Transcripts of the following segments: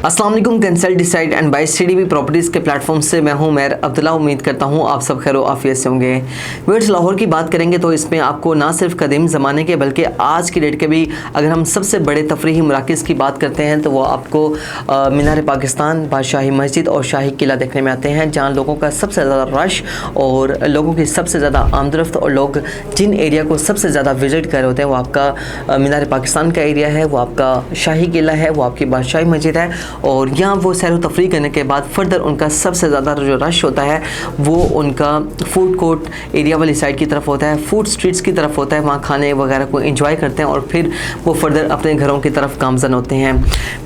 अस्सलाम वालेकुम। Consult decide and buy CDB properties के प्लेटफॉर्म से मैं हूं मैर अब्दुल्ला। उम्मीद करता हूं आप सब खैर आफियत से होंगे। व्यूअर्स, लाहौर की बात करेंगे तो इसमें आपको ना सिर्फ कदीम ज़माने के बल्कि आज की डेट के भी अगर हम सबसे बड़े तफरीही मराकज़ की बात करते हैं तो वो आपको मीनार पाकिस्तान, बादशाही मस्जिद और शाही किला देखने में आते हैं, जहाँ लोगों का सबसे ज़्यादा रश और लोगों की सबसे ज़्यादा आमदरफ्त और लोग जिन एरिया को सबसे ज़्यादा विज़िट कर रहे होते हैं वो आपका मीनार पाकिस्तान का एरिया है, वो आपका शाही किला है, वो आपकी बादशाही मस्जिद है। और यहाँ वो सैर व तफरीह करने के बाद फर्दर उनका सबसे ज़्यादा जो रश होता है वो उनका फूड कोर्ट एरिया वाली साइड की तरफ होता है, फूड स्ट्रीट्स की तरफ होता है। वहाँ खाने वगैरह को एंजॉय करते हैं और फिर वो फर्दर अपने घरों की तरफ गामज़न होते हैं।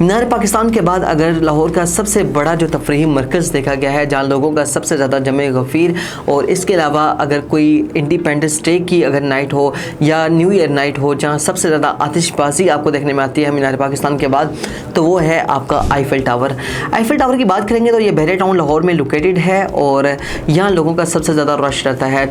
मीनार पाकिस्तान के बाद अगर लाहौर का सबसे बड़ा जो तफरीही मरकज़ देखा गया है, जहाँ लोगों का सबसे ज़्यादा जमे गफ़ीर, और इसके अलावा अगर कोई इंडिपेंडेंस डे की अगर नाइट हो या न्यू ईयर नाइट हो, जहाँ सबसे ज़्यादा आतिशबाजी आपको देखने में आती है मीनार पाकिस्तान के बाद, तो वो है आपका आईफिल टावर। आईफिल टावर की बात करेंगे तो ये बहरे टाउन लाहौर में लोकेटेड है और यहाँ लोगों का सबसे ज़्यादा रश रहता है।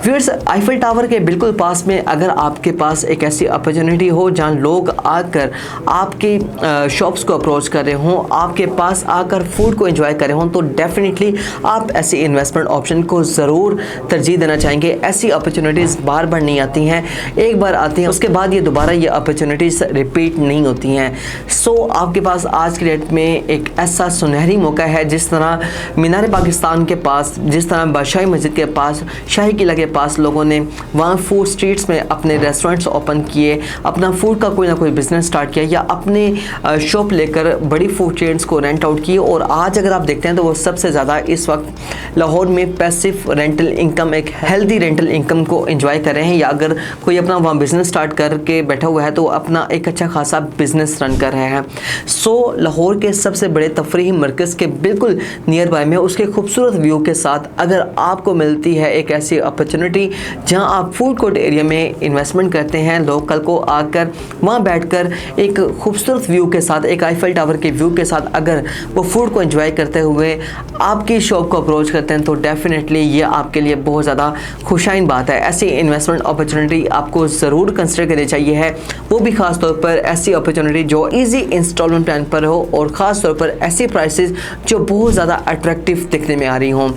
व्यूअर्स, आईफिल टावर के बिल्कुल पास में अगर आपके पास एक ऐसी अपॉर्चुनिटी हो जहाँ लोग आकर आपके शॉप्स को अप्रोच कर रहे हों, आपके पास आकर फूड को एंजॉय कर रहे हों, तो डेफिनेटली आप ऐसी इन्वेस्टमेंट ऑप्शन को ज़रूर तरजीह देना चाहेंगे। ऐसी अपॉर्चुनिटीज़ बार बार नहीं आती हैं, एक बार आती हैं उसके बाद ये दोबारा ये अपॉर्चुनिटीज़ रिपीट नहीं होती हैं। सो आपके पास आज की डेट में एक ऐसा सुनहरी मौका है, जिस तरह मीनार पाकिस्तान के पास, जिस तरह बादशाही मस्जिद के पास, शाही किला के पास लोगों ने वहाँ फूड स्ट्रीट्स में अपने रेस्टोरेंट्स ओपन किए, अपना फूड का कोई ना कोई बिजनेस स्टार्ट किया या अपने शॉप लेकर बड़ी फूड चेन्स को रेंट आउट किए। और आज अगर आप देखते हैं तो वो सबसे ज़्यादा इस वक्त लाहौर में पैसिव रेंटल इनकम, एक हेल्दी रेंटल इनकम को एंजॉय कर रहे हैं, या अगर कोई अपना वहाँ बिजनेस स्टार्ट करके बैठा हुआ है तो अपना एक अच्छा खासा बिजनेस रन कर रहे हैं। सो लाहौर के सबसे बड़े तफरीही मरकज़ के बिल्कुल नियर बाय में उसके खूबसूरत व्यू के साथ अगर आपको मिलती है एक ऐसी अपॉर्चुनिटी जहां आप फूड कोर्ट एरिया में इन्वेस्टमेंट करते हैं, लोग कल को आकर वहां बैठकर एक खूबसूरत व्यू के साथ, एक आईफिल टावर के व्यू के साथ अगर वो फूड को एंजॉय करते हुए आपकी शॉप को अप्रोच करते हैं, तो डेफिनेटली ये आपके लिए बहुत ज़्यादा खुशाइन बात है। ऐसी इन्वेस्टमेंट अपॉर्चुनिटी आपको ज़रूर कंसिडर करनी चाहिए है, वो भी ख़ास तौर पर ऐसी अपॉर्चुनिटी जो ईजी इंस्टॉलमेंट प्लान पर हो और ख़ास तौर पर ऐसी प्राइसेस जो बहुत ज़्यादा अट्रैक्टिव दिखने में आ रही हों।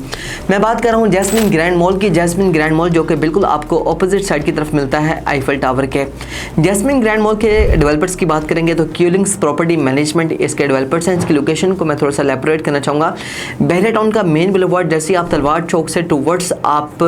मैं बात कर रहा हूँ जैस्मिन ग्रैंड मॉल की। जैस्मिन ग्रैंड मॉल जो कि बिल्कुल आपको ऑपोजिट साइड की तरफ मिलता है आईफिल टावर के। जैस्मिन ग्रैंड मॉल के डेवलपर्स की बात करेंगे तो क्यूलिंग्स प्रॉपर्टी मैनेजमेंट इसके डेवलपर्स हैं। इसकी लोकेशन को मैं थोड़ा सा एलैबोरेट करना चाहूँगा। बहरे टाउन का मेन बुलेवार्ड, जैसे आप तलवार चौक से टूवर्ड्स आप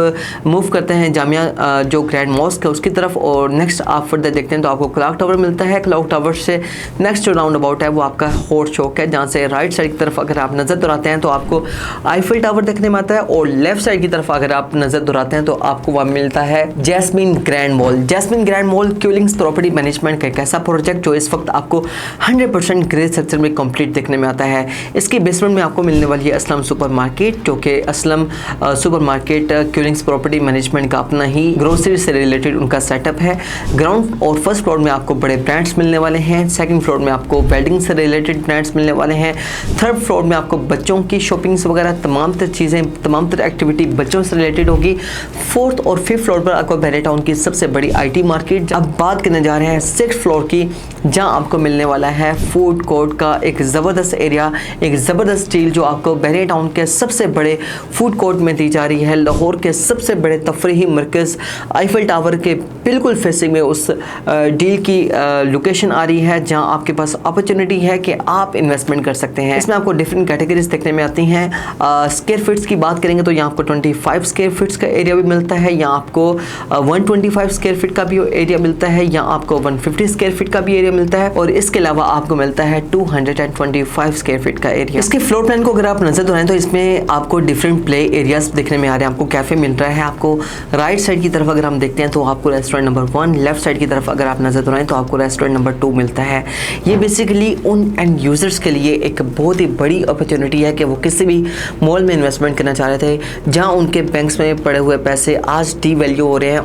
मूव करते हैं जामिया जो ग्रैंड मॉस्क है उसकी तरफ, और नेक्स्ट आप फर्दर देखते हैं तो आपको क्लॉक टावर मिलता है। क्लॉक टावर से नेक्स्ट जो राउंड अबाउट है वो आपका हॉट चौक है, जहाँ से राइट साइड की तरफ अगर आप नज़र दोहराते हैं तो आपको आईफिल टावर देखने में आता है, और लेफ्ट साइड की तरफ अगर आप नज़र दोहराते हैं तो आपको वहाँ मिलता है Jasmine Grand Mall. Jasmine Grand Mall क्यूलिंग्स प्रॉपर्टी मैनेजमेंट का एक ऐसा प्रोजेक्ट जो इस वक्त आपको 100% ग्रे स्ट्रक्चर में कंप्लीट देखने में आता है। इसकी बेसमेंट में आपको मिलने वाली है असलम सुपर मार्केट, जो कि असलम सुपर मार्केट क्यूलिंग्स प्रॉपर्टी मैनेजमेंट का अपना ही ग्रोसरी से रिलेटेड उनका सेटअप है। ग्राउंड और फर्स्ट फ्लोर में आपको बड़े ब्रांड्स मिलने वाले हैं, सेकंड फ्लोर में आपको वेडिंग से रिलेटेड ब्रांड्स मिलने वाले हैं, थर्ड फ्लोर में आपको बच्चों की शॉपिंग्स वगैरह तमाम तर चीज़ें, तमाम तर एक्टिविटी बच्चों से रिलेटेड होगी। फोर्थ और फिफ्थ फ्लोर पर आपको बहरे टाउन की सबसे बड़ी आईटी मार्केट। अब बात करने जा रहे हैं सिक्स्थ फ्लोर की, जहां आपको मिलने वाला है फूड कोर्ट का एक ज़बरदस्त एरिया, एक ज़बरदस्त डील जो आपको बहरे टाउन के सबसे बड़े फूड कोर्ट में दी जा रही है। लाहौर के सबसे बड़े तफरीही मरकज़ आईफिल टावर के बिल्कुल फेसिंग में उस डील की लोकेशन आ रही है, जहां आपके पास अपॉर्चुनिटी है कि आप इन्वेस्टमेंट कर सकते हैं। इसमें आपको डिफरेंट कैटेगरीज देखने में आती हैं। स्क्वायर फीट्स की बात करेंगे तो यहाँ आपको 25 स्क्वायर फीट्स का एरिया भी मिलता है, यहाँ आपको 125 स्क्वायर फीट का भी एरिया मिलता है, यहाँ आपको 150 स्क्वायर फीट का भी एरिया मिलता है, और इसके अलावा आपको मिलता है 225 स्क्वायर फीट का एरिया। इसके फ्लोर प्लान को अगर आप नजर दोहराएं तो इसमें आपको डिफरेंट प्ले एरियाज देखने में आ रहे हैं। आपको कैफे मिल रहा है, आपको राइट साइड की तरफ अगर हम देखते हैं तो आपको रेस्टोरेंट नंबर 1, लेफ्ट साइड की तरफ अगर आप नजर दोहराएं तो आपको रेस्टोरेंट नंबर 2 मिलता है। ये बेसिकली उन एंड यूजर्स के लिए एक बहुत ही बड़ी अपॉर्चुनिटी है कि वो किसी भी मॉल में इन्वेस्टमेंट करना चाह रहे रहे थे, जहां उनके बैंक्स में पड़े हुए पैसे आज डी वैल्यू हो रहे हैं,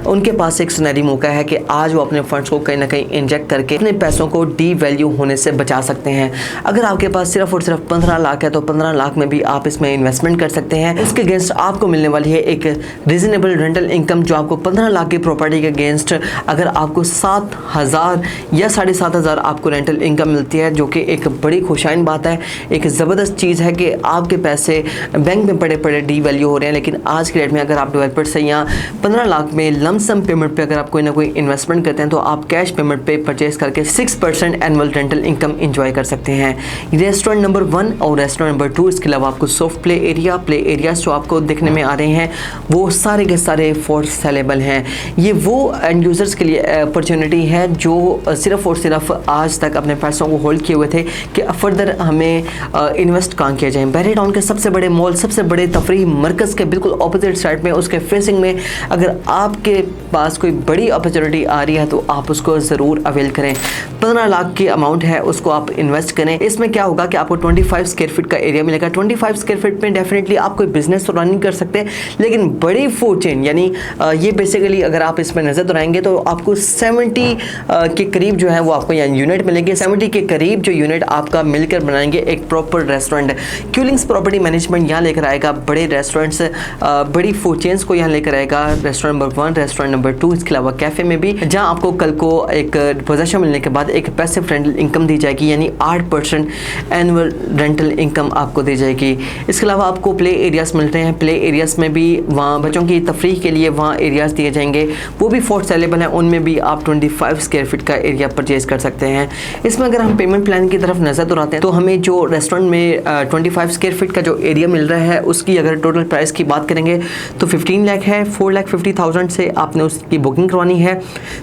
उनके पास एक सुनहरी मौका है कि आज वो अपने फंड्स को कहीं ना कहीं इंजेक्ट करके अपने पैसों को डी वैल्यू होने से बचा सकते हैं। अगर आपके पास सिर्फ और सिर्फ 15 लाख है तो 15 लाख में भी आप इसमें इन्वेस्टमेंट कर सकते हैं। इसके अगेंस्ट आपको मिलने वाली है एक रीजनेबल रेंटल इनकम, जो आपको 15 लाख की प्रॉपर्टी के अगेंस्ट अगर आपको 7,000 या 7,500 आपको रेंटल इनकम मिलती है, जो कि एक बड़ी खुशाइन बात है, एक ज़बरदस्त चीज़ है कि आपके पैसे बैंक में पड़े पड़े डी वैल्यू हो रहे हैं। लेकिन आज के डेट में अगर आप डेवलपर से या 15 लाख में लमसम पेमेंट पे अगर आप कोई ना कोई इन्वेस्टमेंट करते हैं तो आप कैश पेमेंट पे परचेज करके 6% एनुअल रेंटल इनकम इंजॉय कर सकते हैं। रेस्टोरेंट नंबर 1 और रेस्टोरेंट नंबर 2, इसके अलावा आपको सॉफ्ट प्ले एरियाज जो आपको देखने में आ रहे हैं वो सारे के सारे फॉर सेलेबल हैं। ये वो एंड यूज़र्स के लिए अपॉर्चुनिटी है जो सिर्फ और सिर्फ आज तक अपने पैसों को होल्ड किए हुए थे कि फर्दर हमें इन्वेस्ट कहाँ किया जाए। बहरी टाउन के सबसे बड़े मॉल, सबसे बड़े तफरीही मरकज़ के बिल्कुल ऑपोजिट साइड में, उसके फेसिंग में अगर आपके पास कोई बड़ी अपॉर्चुनिटी आ रही है तो आप उसको ज़रूर अवेल करें। 15 लाख की अमाउंट है, उसको आप इन्वेस्ट करें। इसमें क्या होगा कि आपको 25 स्क्वायर फीट का एरिया मिलेगा। 25 स्क्वायर फीट में डेफिनेटली आप कोई बिजनेस तो रन नहीं कर सकते, लेकिन बड़ी फूड चेन यानी ये बेसिकली अगर आप इसमें नजर दोहराएंगे तो आपको 70 के करीब जो है वो आपको यहाँ यूनिट मिलेंगे। 70 के करीब जो यूनिट आपका मिलकर बनाएंगे एक प्रॉपर रेस्टोरेंट। क्यूलिंग्स प्रॉपर्टी मैनेजमेंट यहाँ लेकर आएगा बड़े रेस्टोरेंट्स, बड़ी फूड चेन्स को यहाँ लेकर आएगा। रेस्टोरेंट नंबर 1, रेस्टोरेंट नंबर 2, इसके अलावा कैफे में भी, जहाँ आपको कल को एक पोजीशन मिलने के बाद एक पैसिव रेंटल इनकम दी जाएगी, यानी 8% एनुअल रेंटल इनकम आपको दी जाएगी। इसके अलावा आपको प्ले एरियाज मिल रहे हैं। प्ले एरियाज में भी वहाँ बच्चों की तफरीह के लिए वहाँ एरियाज दिए जाएंगे, वो भी फॉर सेलेबल हैं। उनमें भी आप 25 स्क्वायर फीट का एरिया परचेज कर सकते हैं। इसमें अगर हम पेमेंट प्लान की तरफ नजर दोहराते हैं तो हमें जो रेस्टोरेंट में 25 स्क्वायर फीट का जो एरिया मिल रहा है उसकी अगर टोटल प्राइस की बात करेंगे तो 15 लाख है। 4,50,000 से आपने उसकी बुकिंग करवानी है।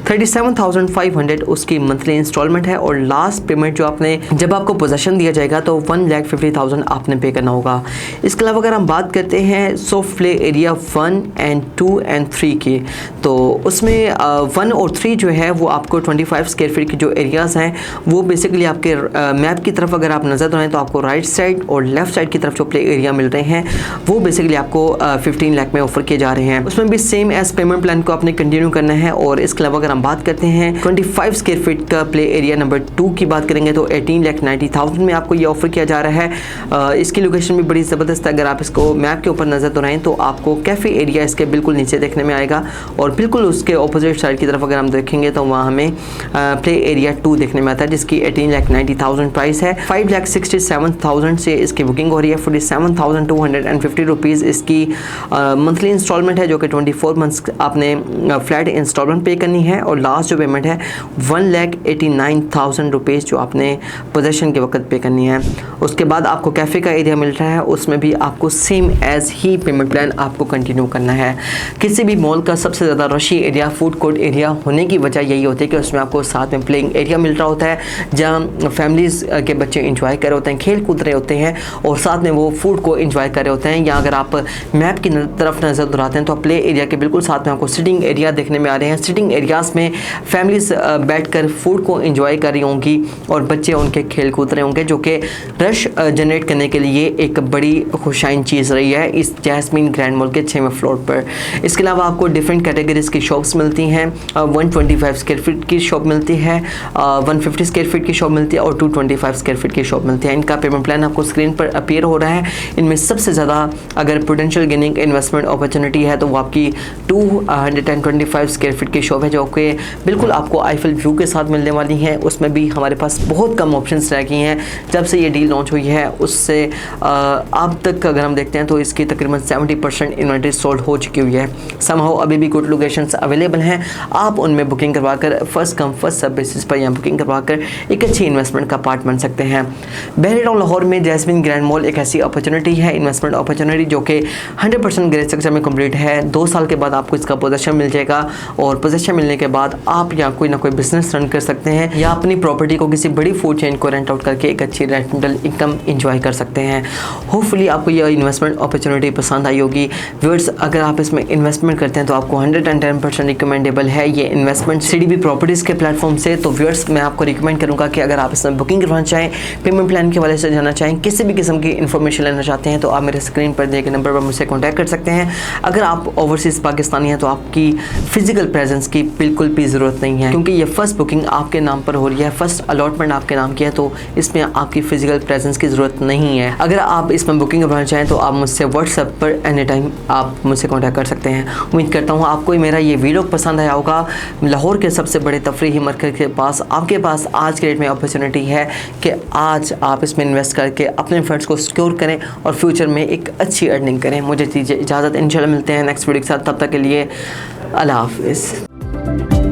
37,500 उसकी मंथली इंस्टॉलमेंट है और लास्ट पेमेंट जो आपने जब आपको पोजीशन दिया जाएगा तो 1,50,000 आपने पे करना होगा। इसके अलावा अगर हम बात करते हैं soft play area 1 and 2 and 3 की, तो उसमें 1 और 3 जो है वो आपको 25 स्क्वायर फीट के जो एरियाज़ हैं वो बेसिकली आपके मैप की तरफ अगर आप नज़र दोहराएं तो आपको राइट साइड और लेफ्ट साइड की तरफ जो प्ले एरिया मिल रहे हैं वो बेसिकली आपको 15 लाख में ऑफर किए जा रहे हैं। उसमें भी सेम एज पेमेंट प्लान को आपने कंटिन्यू करना है। और इसके अलावा अगर हम बात करते हैं 25 स्क्वायर फीट का प्ले एरिया नंबर 2 की बात करेंगे तो 18,90,000 में आपको ये ऑफर किया जा रहा है। इसकी लोकेशन भी बड़ी ज़बरदस्त है। अगर आप इसको मैप के ऊपर नज़र दोहराएं तो आपको कैफ़े एरिया इसके बिल्कुल नीचे देखने में आएगा और बिल्कुल उसके ऑपोजिट साइड की तरफ अगर हम देखेंगे तो वहाँ हमें प्ले एरिया 2 देखने में आता है जिसकी 18,90,000 प्राइस है। 5,67,000 से इसकी बुकिंग हो रही है। 47,250 रुपीज़ इसकी मंथली इंस्टॉलमेंट है जो कि 24 मंथ्स आपने फ्लैट इंस्टॉलमेंट पे करनी है और लास्ट जो पेमेंट है 1,89,000 रुपीज़ जो आपने पोजेशन के वक्त पे करनी है। उसके बाद आपको कैफ़े का एरिया मिल रहा है, उसमें भी आपको सेम एज ही पेमेंट प्लान आपको कंटिन्यू करना है। किसी भी मॉल का सबसे ज़्यादा रशी एरिया फूड कोर्ट एरिया होने की वजह यही होती है कि उसमें आपको साथ में प्लेइंग एरिया मिल रहा होता है जहाँ फैमिलीज़ के बच्चे इंजॉय कर रहे होते हैं, खेल कूद रहे होते हैं और साथ में वो फूड को इंजॉय कर रहे होते हैं। या अगर आप मैप की तरफ नज़र दोहराते हैं तो प्ले एरिया के बिल्कुल साथ में आपको सिटिंग एरिया देखने में आ रहे हैं। सिटिंग एरियाज़ में फैमिलीज़ बैठकर फूड को इंजॉय कर रही होंगी और बच्चे उनके खेल कूद रहे होंगे, जो कि रश जनरेट करने के लिए एक बड़ी खुशाइन चीज़ रही है इस जैस्मीन ग्रैंड मॉल के 6वें फ्लोर पर। इसके अलावा आपको डिफरेंट कैटेगरीज की शॉप्स मिलती हैं। 125 स्क्वायर फीट की शॉप मिलती है, 150 स्क्वायर फीट की शॉप मिलती है और 225 स्क्वायर फीट की शॉप मिलती है। इनका पेमेंट प्लान आपको स्क्रीन पर अपीयर हो रहा है। इनमें सबसे ज़्यादा अगर पोटेंशियल गेनिंग इन्वेस्टमेंट अपॉर्चुनिटी है तो वो आपकी 225 स्क्वायर फीट की शॉप है जो कि बिल्कुल आपको आईफिल व्यू के साथ मिलने वाली है। उसमें भी हमारे पास बहुत कम ऑप्शंस रह गई हैं जब से ये डील लॉन्च हुई है, उससे अब तक अगर हम देखते हैं तो इसकी तकरीबन 70% इन्वेंट्री सोल्ड हो चुकी हुई है। समहाउ अभी भी गुड लोकेशंस अवेलेबल हैं, आप उनमें बुकिंग करवाकर first come first serve basis पर यहाँ बुकिंग करवाकर एक अच्छी इन्वेस्टमेंट का पार्ट बन सकते हैं। बहरी टाउन लाहौर में जैस्मीन ग्रैंड मॉल एक ऐसी अपॉर्चुनिटी है, इन्वेस्टमेंट अपॉर्चुनिटी जो कि 100% ग्रे स्ट्रक्चर में कंप्लीट है। 2 साल के बाद आपको इसका पोजीशन मिल जाएगा और पोजीशन मिलने के बाद आप यहाँ कोई ना कोई बिजनेस रन कर सकते हैं या अपनी प्रॉपर्टी को किसी बड़ी फूड चेन को रेंट आउट करके एक अच्छी रेंटल इनकम इंजॉय कर सकते हैं। होपफुली आपको यह इन्वेस्टमेंट अपॉर्चुनिटी पसंद आई होगी। व्यूअर्स, अगर आप इसमें इन्वेस्टमेंट करते हैं तो आपको 110% रिकमेंडेबल है ये इन्वेस्टमेंट CDB प्रॉपर्टीज़ के प्लेटफॉर्म से। तो व्यूअर्स, मैं आपको रिकमेंड करूँगा कि अगर आप इसमें बुकिंग करवाना चाहें, पेमेंट प्लान के हवाले से जानना चाहें, किसी भी किस्म की इन्फॉर्मेशन लेना चाहते हैं तो तो आप मेरे स्क्रीन पर दिए गए नंबर पर मुझसे कॉन्टैक्ट कर सकते हैं। अगर आप ओवरसीज़ पाकिस्तानी हैं तो आपकी फ़िज़िकल प्रेजेंस की बिल्कुल भी ज़रूरत नहीं है, क्योंकि ये फ़र्स्ट बुकिंग आपके नाम पर हो रही है, फ़र्स्ट अलॉटमेंट आपके नाम की है, तो इसमें आपकी फ़िज़िकल प्रेजेंस की ज़रूरत नहीं है। अगर आप इसमें बुकिंग करवाना चाहें तो आप मुझसे व्हाट्सएप पर एनी टाइम आप मुझसे कॉन्टैक्ट कर सकते हैं। उम्मीद करता हूँ आपको मेरा ये वीडियो पसंद आया होगा। लाहौर के सबसे बड़े तफरीही मरकज़ के पास आपके पास आज के डेट में अपॉर्चुनिटी है कि आज आप इसमें इन्वेस्ट करके अपने फंड्स को सिक्योर करें और फ्यूचर में एक अच्छी अर्निंग करें। मुझे दीजिए इजाज़त, इंशाल्लाह मिलते हैं नेक्स्ट वीडियो के साथ। तब तक के लिए अल्लाह हाफ़िज़।